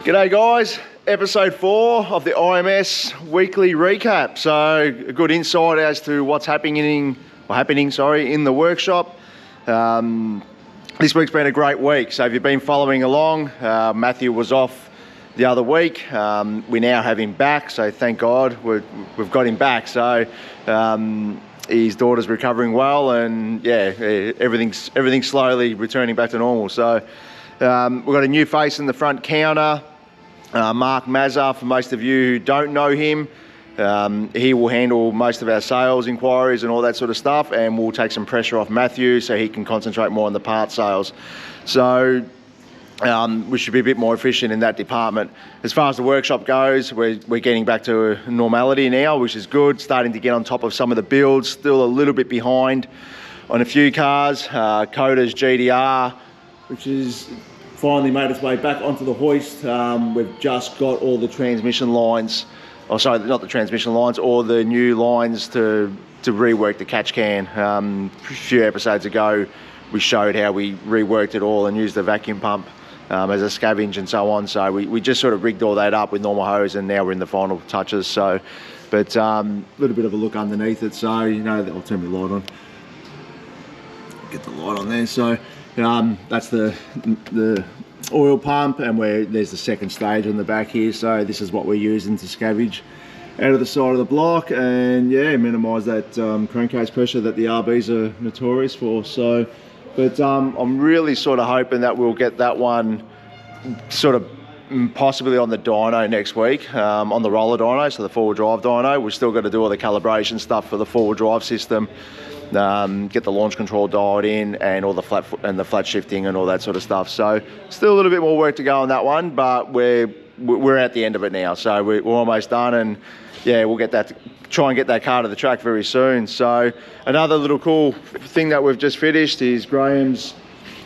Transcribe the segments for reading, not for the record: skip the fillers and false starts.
G'day guys, episode 4 of the IMS Weekly Recap. So a good insight as to what's happening in the workshop. This week's been a great week. So if you've been following along, Matthew was off the other week. We now have him back, so thank God we've got him back. So his daughter's recovering well, and yeah, everything's slowly returning back to normal. So we've got a new face in the front counter, Mark Mazza. For most of you who don't know him, he will handle most of our sales inquiries and all that sort of stuff, and we'll take some pressure off Matthew so he can concentrate more on the part sales. So we should be a bit more efficient in that department. As far as the workshop goes, we're getting back to normality now, which is good. Starting to get on top of some of the builds, still a little bit behind on a few cars. Coda's GDR, which is finally made its way back onto the hoist. We've just got all the transmission lines, not the transmission lines, or the new lines to rework the catch can. A few episodes ago, we showed how we reworked it all and used the vacuum pump as a scavenge and so on. So we just sort of rigged all that up with normal hose, and now we're in the final touches. So, but a little bit of a look underneath it. So, you know, I'll turn my light on. Get the light on there. So that's the oil pump, and there's the second stage on the back here. So this is what we're using to scavenge out of the side of the block, and yeah, minimise that crankcase pressure that the RBs are notorious for. So, but I'm really sort of hoping that we'll get that one sort of possibly on the dyno next week, on the roller dyno, so the four-wheel drive dyno. We've still got to do all the calibration stuff for the four-wheel drive system, get the launch control dialed in, and all the flat shifting and all that sort of stuff. So still a little bit more work to go on that one, but we're at the end of it now. So we're almost done, and yeah, we'll try and get that car to the track very soon. So another little cool thing that we've just finished is Graham's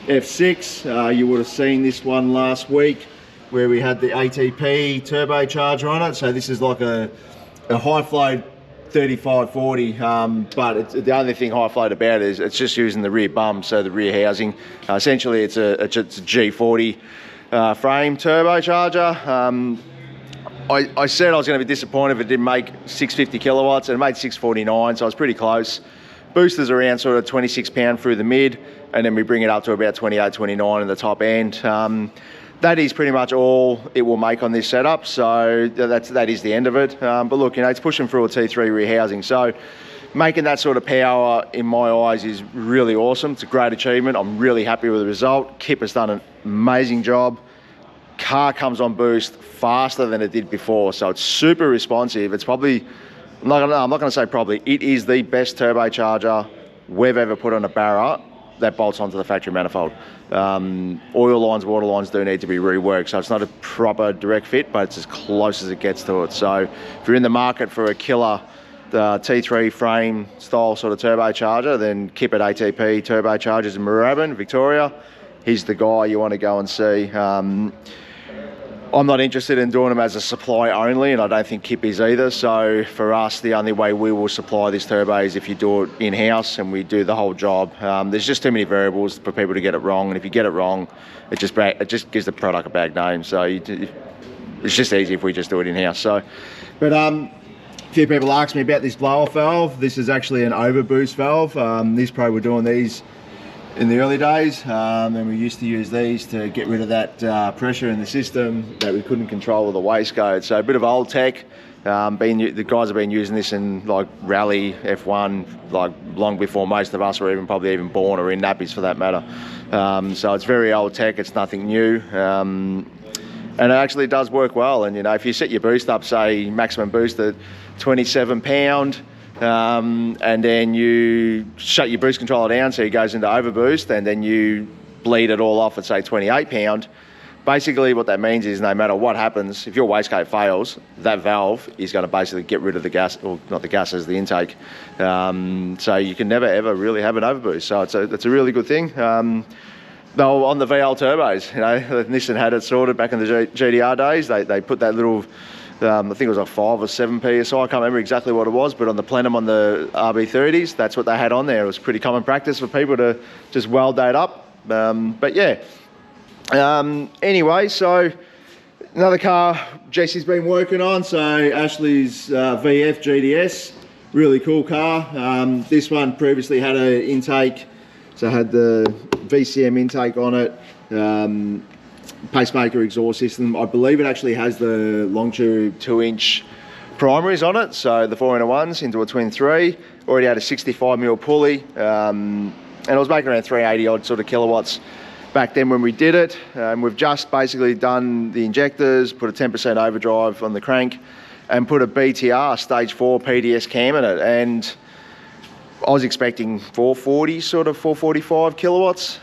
F6. You would have seen this one last week where we had the ATP turbocharger on it. So this is like a high flow 3540, but the only thing high float about it is it's just using the rear bum, so the rear housing. Essentially it's a G40 frame turbocharger. I said I was going to be disappointed if it didn't make 650 kilowatts, and it made 649, so I was pretty close. Boosters around sort of 26 pound through the mid, and then we bring it up to about 28, 29 in the top end. That is pretty much all it will make on this setup, so that is the end of it. But look, you know, it's pushing through a T3 rear housing, so making that sort of power in my eyes is really awesome. It's a great achievement. I'm really happy with the result. Kip has done an amazing job. Car comes on boost faster than it did before, so it's super responsive. It's probably, I'm not going to say probably, it is the best turbocharger we've ever put on a Barra that bolts onto the factory manifold. Oil lines, water lines do need to be reworked, so it's not a proper direct fit, but it's as close as it gets to it. So if you're in the market for a killer T3 frame style sort of turbocharger, then Kip at ATP Turbochargers in Moorabbin, Victoria. He's the guy you want to go and see. I'm not interested in doing them as a supply only, and I don't think Kip is either. So for us, the only way we will supply this turbo is if you do it in-house and we do the whole job. There's just too many variables for people to get it wrong, and if you get it wrong, it just gives the product a bad name. So it's just easy if we just do it in-house. So, but a few people asked me about this blow-off valve. This is actually an overboost valve. This Pro were doing these in the early days, and we used to use these to get rid of that pressure in the system that we couldn't control with the waistcoat. So a bit of old tech. The guys have been using this in like rally F1 like long before most of us were probably even born, or in nappies for that matter. So it's very old tech. It's nothing new, and it actually does work well. And you know, if you set your boost up, say maximum boost at 27 pound. And then you shut your boost controller down so it goes into overboost, and then you bleed it all off at say 28 pound. Basically what that means is no matter what happens, if your wastegate fails, that valve is going to basically get rid of the gas, or not the gas, as the intake. So you can never ever really have an overboost. So it's a really good thing. Though on the VL turbos, you know, Nissan had it sorted back in the GDR days. They put that little, I think it was like 5 or 7 PSI, I can't remember exactly what it was, but on the plenum on the RB30s, that's what they had on there. It was pretty common practice for people to just weld that up. But yeah, anyway, so Another car Jesse's been working on, so Ashley's VF GDS, really cool car. This one previously had an intake, so it had the VCM intake on it, pacemaker exhaust system. I believe it actually has the long tube 2-inch primaries on it, so the 4-in-1s into a twin 3. Already had a 65mm pulley, and it was making around 380 odd sort of kilowatts back then when we did it. We've just basically done the injectors, put a 10% overdrive on the crank, and put a BTR stage 4 PDS cam in it. And I was expecting 440, sort of 445 kilowatts.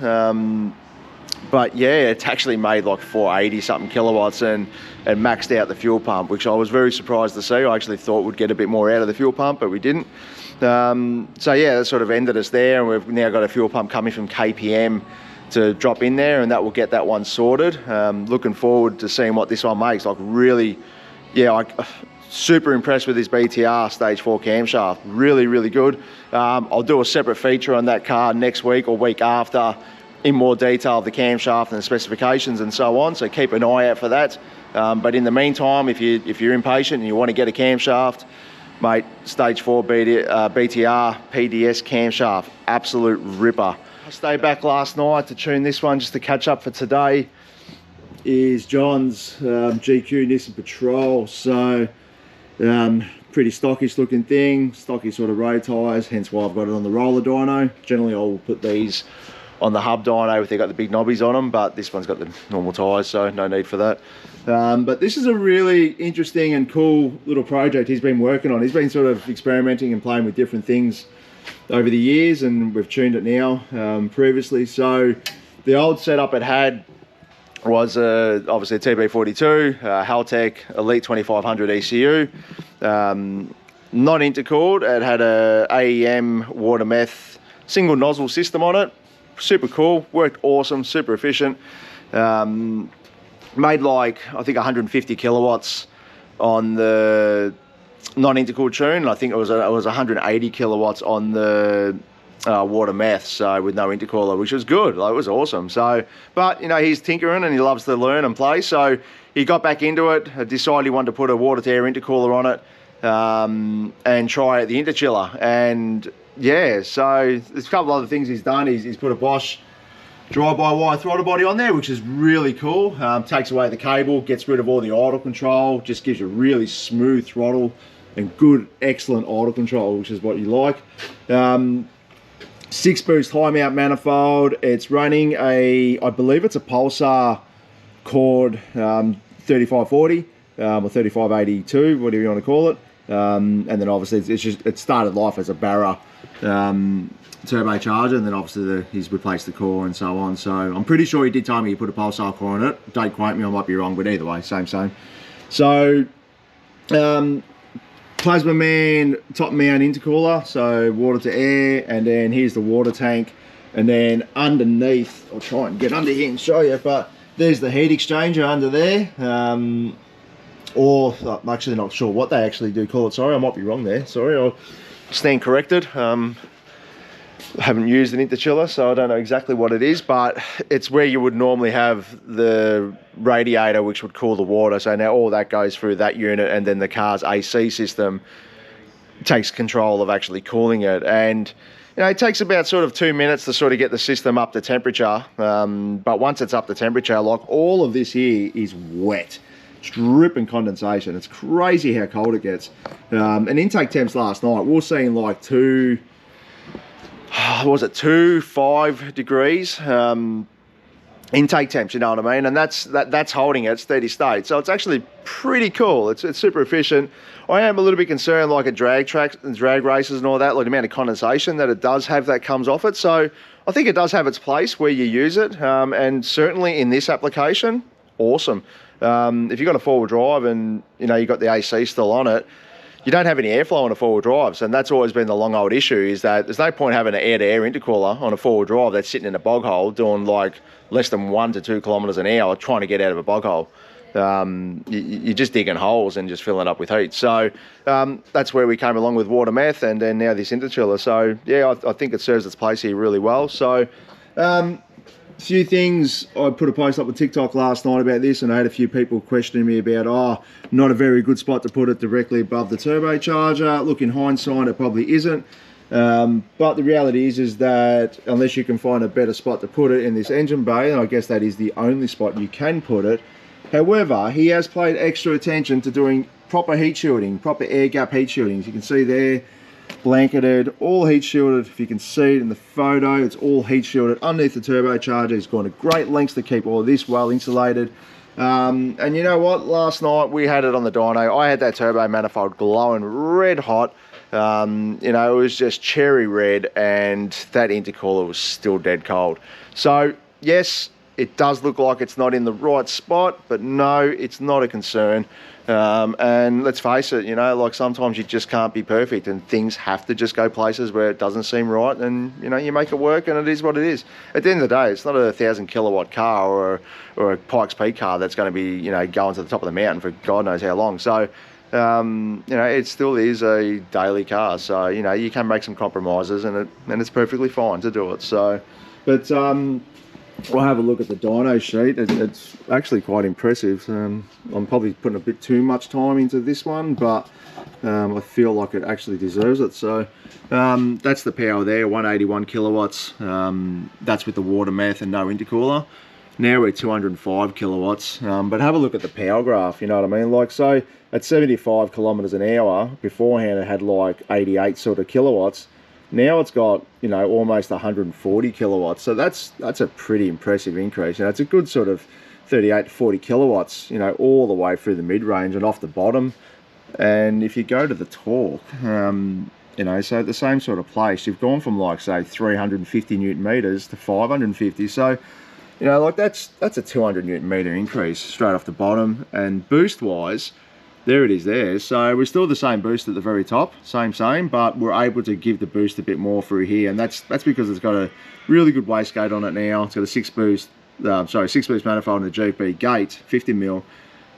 But yeah, it's actually made like 480 something kilowatts and maxed out the fuel pump, which I was very surprised to see. I actually thought we'd get a bit more out of the fuel pump, but we didn't. So yeah, that sort of ended us there, and we've now got a fuel pump coming from KPM to drop in there, and that will get that one sorted. Looking forward to seeing what this one makes. Like really, yeah, super impressed with this BTR stage 4 camshaft. Really, really good. I'll do a separate feature on that car next week or week after in more detail of the camshaft and the specifications and so on, so keep an eye out for that. But in the meantime, if you're impatient and you want to get a camshaft, mate, stage 4 BTR PDS camshaft, absolute ripper. I stayed back last night to tune this one just to catch up for today. Is John's GQ Nissan Patrol. So pretty stockish looking thing, stocky sort of road tyres, hence why I've got it on the roller dyno. Generally I'll put these on the hub dyno if they've got the big knobbies on them, but this one's got the normal tyres, so no need for that. But this is a really interesting and cool little project he's been working on. He's been sort of experimenting and playing with different things over the years, and we've tuned it now previously. So the old setup it had was obviously a TB42, Haltech Elite 2500 ECU, not intercooled. It had a AEM water meth single nozzle system on it. Super cool, worked awesome, super efficient. Made like, I think 150 kilowatts on the non-intercooled tune. I think it was 180 kilowatts on the water meth, so with no intercooler, which was good. Like, it was awesome. So, but you know, he's tinkering and he loves to learn and play, so he got back into it, decided he wanted to put a water to air intercooler on it, and try the interchiller. And yeah, so there's a couple other things he's done. He's put a Bosch drive-by-wire throttle body on there, which is really cool. Takes away the cable, gets rid of all the idle control, just gives you really smooth throttle and good, excellent idle control, which is what you like. 6-boost high mount manifold. It's running I believe it's a Pulsar Cord 3540 or 3582, whatever you want to call it. And then obviously it started life as a Barra turbocharger, and then obviously he's replaced the core and so on. So I'm pretty sure he did tell me he put a Pulsar core on it. Don't quote me, I might be wrong, but either way, same. So Plasma Man top mount intercooler, so water to air, and then here's the water tank, and then underneath, I'll try and get under here and show you, but there's the heat exchanger under there. Or I'm actually not sure what they actually do call it. Sorry, I might be wrong there. Sorry, I'll stand corrected. I haven't used an interchiller, so I don't know exactly what it is, but it's where you would normally have the radiator which would cool the water. So now all that goes through that unit, and then the car's AC system takes control of actually cooling it. And you know, it takes about sort of 2 minutes to sort of get the system up to temperature. But once it's up to temperature, like all of this here is wet. It's dripping condensation. It's crazy how cold it gets. And intake temps last night, we were seeing like 5 degrees intake temps, you know what I mean? And that's holding it steady state. So it's actually pretty cool. It's super efficient. I am a little bit concerned, like at drag races and all that, like the amount of condensation that it does have that comes off it. So I think it does have its place where you use it, and certainly in this application, awesome. If you've got a four-wheel drive and you know you've got the AC still on it, you don't have any airflow on a four-wheel drive, and that's always been the long old issue, is that there's no point having an air-to-air intercooler on a four-wheel drive that's sitting in a bog hole doing like less than 1 to 2 kilometres an hour trying to get out of a bog hole. You're just digging holes and just filling up with heat. So that's where we came along with water meth, and then now this interchiller. So yeah, I think it serves its place here really well. So few things. I put a post up on TikTok last night about this, and I had a few people questioning me about, oh, not a very good spot to put it directly above the turbocharger. Look, in hindsight, it probably isn't. But the reality is that unless you can find a better spot to put it in this engine bay, and I guess that is the only spot you can put it. However, he has paid extra attention to doing proper heat shielding, proper air gap heat shielding. As you can see there, blanketed, all heat shielded. If you can see it in the photo, it's all heat shielded underneath the turbocharger. He's gone to great lengths to keep all of this well insulated. And you know what, last night we had it on the dyno. I had that turbo manifold glowing red hot. You know, it was just cherry red, and that intercooler was still dead cold. So yes, it does look like it's not in the right spot, but no, it's not a concern. And let's face it, you know, like sometimes you just can't be perfect, and things have to just go places where it doesn't seem right, and you know, you make it work, and it is what it is. At the end of the day, it's not a 1,000 kilowatt car or a Pikes Peak car that's going to be, you know, going to the top of the mountain for God knows how long. So you know, it still is a daily car, so you know, you can make some compromises, and it's perfectly fine to do it. So, but we'll have a look at the dyno sheet. It's actually quite impressive. I'm probably putting a bit too much time into this one, but I feel like it actually deserves it. So that's the power there, 181 kilowatts. That's with the water meth and no intercooler. Now we're 205 kilowatts, but have a look at the power graph, you know what I mean? Like, so at 75 kilometers an hour, beforehand it had like 88 sort of kilowatts. Now it's got, you know, almost 140 kilowatts. So that's a pretty impressive increase. You know, it's a good sort of 38 to 40 kilowatts, you know, all the way through the mid-range and off the bottom. And if you go to the torque, you know, so at the same sort of place, you've gone from like, say, 350 newton meters to 550. So, you know, like that's a 200 newton meter increase straight off the bottom. And boost wise, there it is there. So we're still the same boost at the very top, same, but we're able to give the boost a bit more through here, and that's because it's got a really good wastegate on it now. It's got a 6 boost manifold and a GP gate, 50 mil.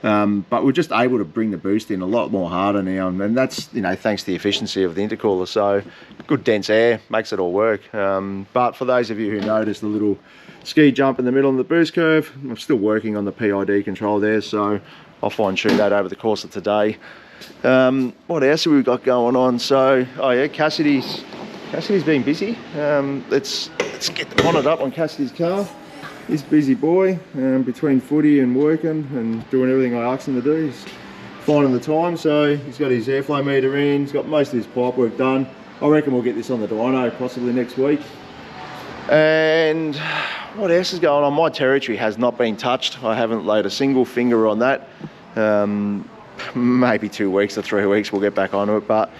But we're just able to bring the boost in a lot more harder now, and that's, you know, thanks to the efficiency of the intercooler. So good dense air makes it all work. But for those of you who noticed the little ski jump in the middle of the boost curve, I'm still working on the PID control there, so I'll fine tune that over the course of today. What else have we got going on? So, oh yeah, Cassidy's been busy. Let's get the bonnet up on Cassidy's car. He's a busy boy, between footy and working and doing everything I ask him to do. He's finding the time, so he's got his airflow meter in, he's got most of his pipe work done. I reckon we'll get this on the dyno possibly next week. And what else is going on? My territory has not been touched. I haven't laid a single finger on that. Maybe 2 weeks or 3 weeks we'll get back onto it, but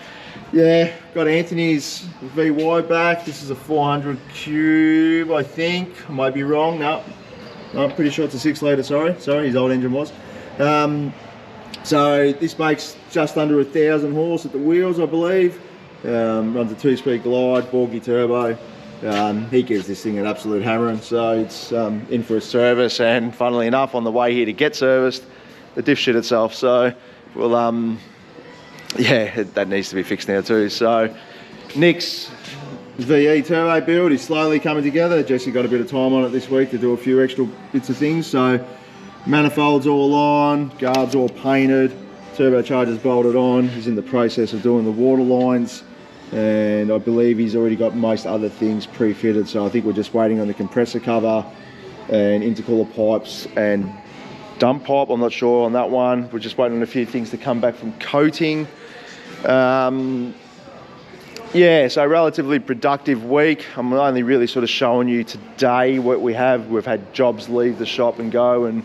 yeah, got Anthony's VY back. This is a 400 cube, I think. I might be wrong. No, I'm pretty sure it's a 6 litre, sorry, his old engine was. So this makes just under 1,000 horse at the wheels, I believe. Runs a 2-speed glide, Borgie turbo. He gives this thing an absolute hammering, so it's in for a service, and funnily enough, on the way here to get serviced, the diff shit itself. So we'll yeah, that needs to be fixed now too. So Nick's VE turbo build is slowly coming together. Jesse got a bit of time on it this week to do a few extra bits of things. So manifolds all on, guards all painted, turbocharger's bolted on. He's in the process of doing the water lines, and I believe he's already got most other things pre-fitted. So I think we're just waiting on the compressor cover and intercooler pipes and dump pipe. I'm not sure on that one. We're just waiting on a few things to come back from coating. Yeah, so relatively productive week. I'm only really sort of showing you today what we have. We've had jobs leave the shop and go, and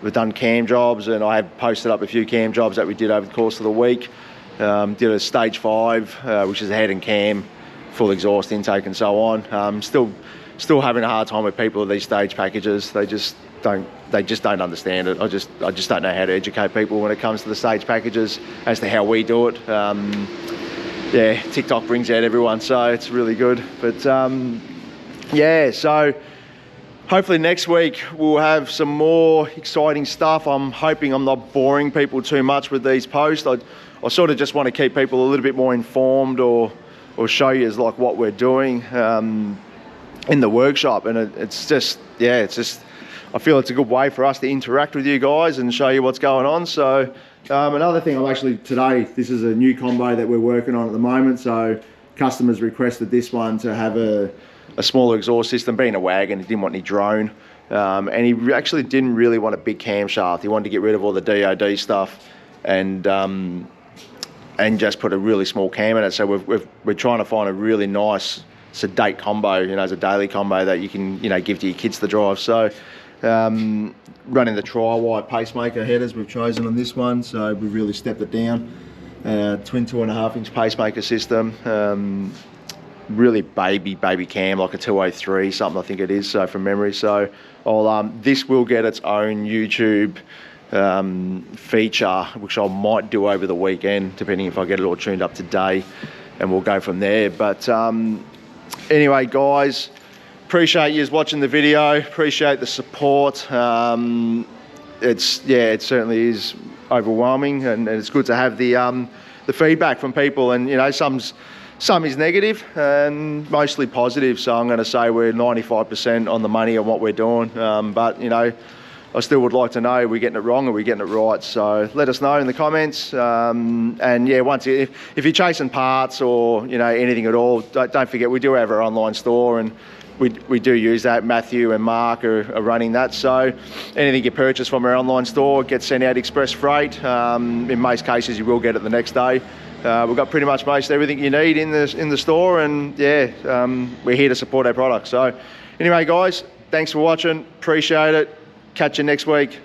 we've done cam jobs, and I have posted up a few cam jobs that we did over the course of the week. Did a stage 5, which is a head and cam, full exhaust intake and so on. Still having a hard time with people with these stage packages. They just don't understand it. I just don't know how to educate people when it comes to the stage packages as to how we do it. Yeah, TikTok brings out everyone, so it's really good. But yeah, so hopefully next week we'll have some more exciting stuff. I'm hoping I'm not boring people too much with these posts. I sort of just want to keep people a little bit more informed, or show you like what we're doing. in the workshop, and it's just, yeah, it's just, I feel it's a good way for us to interact with you guys and show you what's going on. So another thing, today, this is a new combo that we're working on at the moment. So customers requested this one to have a smaller exhaust system. Being a wagon, he didn't want any drone, and he actually didn't really want a big camshaft. He wanted to get rid of all the DOD stuff and just put a really small cam in it. So we're trying to find a really nice sedate combo, you know, as a daily combo that you can, you know, give to your kids to drive. So running the tri-wire pacemaker headers we've chosen on this one, so we've really stepped it down. Twin 2.5-inch pacemaker system, really baby cam, like a 203 something I think it is, so from memory. So this will get its own YouTube feature, which I might do over the weekend, depending if I get it all tuned up today, and we'll go from there. But anyway, guys, appreciate you watching the video, appreciate the support. It certainly is overwhelming, and it's good to have the feedback from people, and, you know, some is negative and mostly positive. So I'm going to say we're 95% on the money on what we're doing, but, you know, I still would like to know, are we getting it wrong or are we getting it right? So let us know in the comments. And yeah, if you're chasing parts or, you know, anything at all, don't forget we do have our online store, and we do use that. Matthew and Mark are running that. So anything you purchase from our online store gets sent out express freight. In most cases, you will get it the next day. We've got pretty much most everything you need in the store, and yeah, we're here to support our products. So anyway, guys, thanks for watching. Appreciate it. Catch you next week.